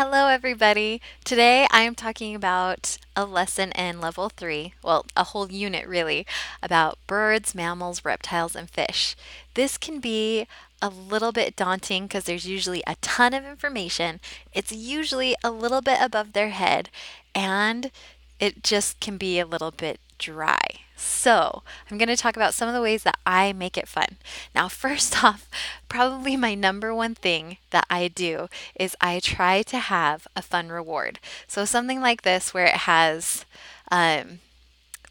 Hello, everybody. Today I am talking about a lesson in level 3, well, a whole unit really, about birds, mammals, reptiles, and fish. This can be a little bit daunting because there's usually a ton of information. It's usually a little bit above their head, and it just can be a little bit dry. So, I'm going to talk about some of the ways that I make it fun. Now, first off, probably my number one thing that I do is I try to have a fun reward. So, something like this where it has um,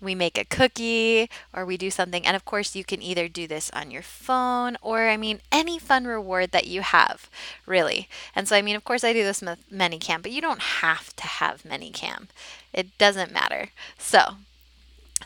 we make a cookie or we do something. And of course, you can either do this on your phone or, any fun reward that you have, really. And so, of course, I do this with Minicam, but you don't have to have Minicam. It doesn't matter. So,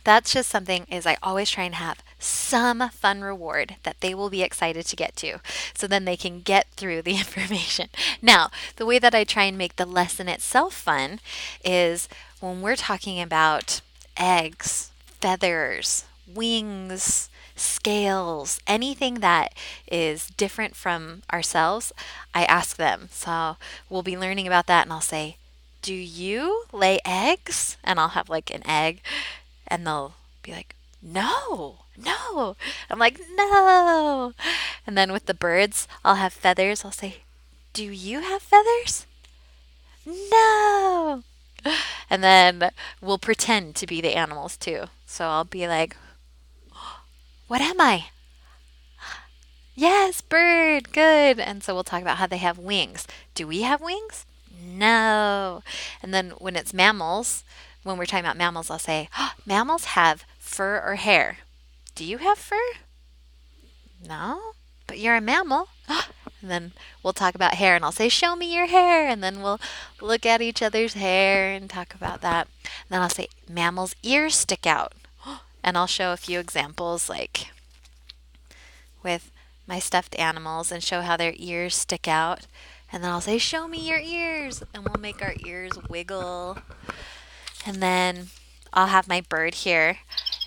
that's just something is I always try and have some fun reward that they will be excited to get to so then they can get through the information. Now, the way that I try and make the lesson itself fun is when we're talking about eggs, feathers, wings, scales, anything that is different from ourselves, I ask them. So we'll be learning about that and I'll say, "Do you lay eggs?" And I'll have like an egg and they'll be like, "No, no." I'm like, "No." And then with the birds, I'll have feathers. I'll say, "Do you have feathers?" "No." And then we'll pretend to be the animals too. So I'll be like, "What am I?" "Yes, bird, good." And so we'll talk about how they have wings. "Do we have wings?" "No." And then when it's mammals, when we're talking about mammals, I'll say, "Oh, mammals have fur or hair. Do you have fur?" "No." "But you're a mammal." And then we'll talk about hair and I'll say, "Show me your hair." And then we'll look at each other's hair and talk about that. And then I'll say, "Mammals' ears stick out." And I'll show a few examples like with my stuffed animals and show how their ears stick out. And then I'll say, "Show me your ears." And we'll make our ears wiggle. And then I'll have my bird here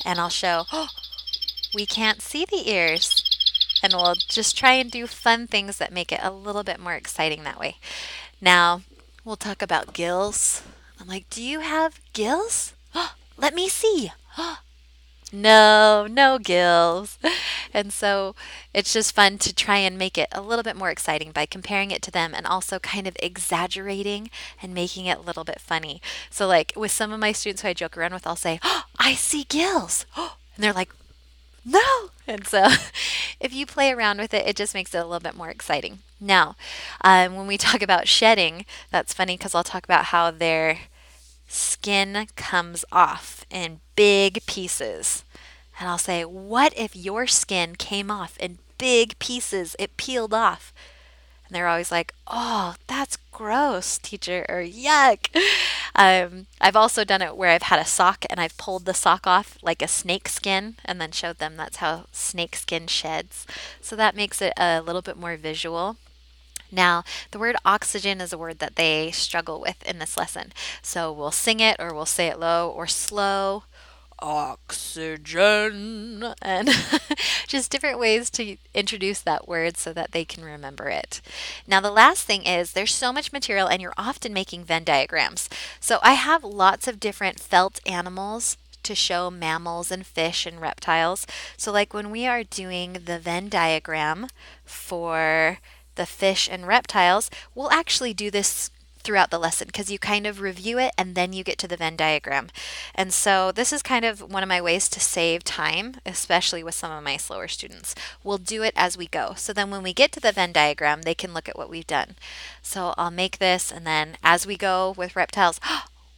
and I'll show, "Oh, we can't see the ears." And we'll just try and do fun things that make it a little bit more exciting that way. Now, we'll talk about gills. I'm like, "Do you have gills?" "Let me see." "No, no gills." And so it's just fun to try and make it a little bit more exciting by comparing it to them and also kind of exaggerating and making it a little bit funny. So, like with some of my students who I joke around with, I'll say, "Oh, I see gills." And they're like, "No." And so if you play around with it, it just makes it a little bit more exciting. Now, when we talk about shedding, that's funny because I'll talk about how their skin comes off in big pieces. And I'll say, "What if your skin came off in big pieces? It peeled off." And they're always like, "Oh, that's gross, teacher," or "Yuck." I've also done it where I've had a sock and I've pulled the sock off like a snake skin and then showed them that's how snake skin sheds. So that makes it a little bit more visual. Now, the word oxygen is a word that they struggle with in this lesson. So we'll sing it or we'll say it low or slow. Oxygen. And just different ways to introduce that word so that they can remember it. Now, the last thing is there's so much material and you're often making Venn diagrams. So I have lots of different felt animals to show mammals and fish and reptiles. So, like when we are doing the Venn diagram for the fish and reptiles, we'll actually do this throughout the lesson because you kind of review it and then you get to the Venn diagram. And so this is kind of one of my ways to save time, especially with some of my slower students. We'll do it as we go. So then when we get to the Venn diagram, they can look at what we've done. So I'll make this and then as we go with reptiles,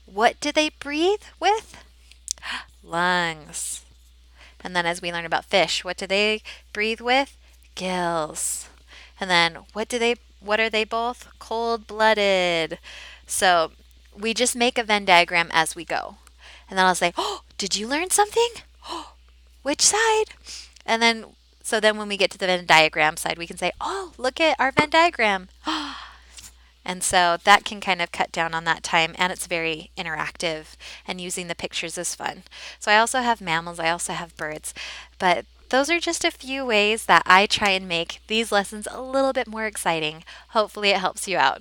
what do they breathe with? Lungs. And then as we learn about fish, what do they breathe with? Gills. And then what are they both? Cold-blooded. So we just make a Venn diagram as we go. And then I'll say, "Oh, did you learn something? Oh, which side?" And then so then when we get to the Venn diagram side, we can say, "Oh, look at our Venn diagram." And so that can kind of cut down on that time and it's very interactive and using the pictures is fun. So I also have mammals, I also have birds, but those are just a few ways that I try and make these lessons a little bit more exciting. Hopefully it helps you out.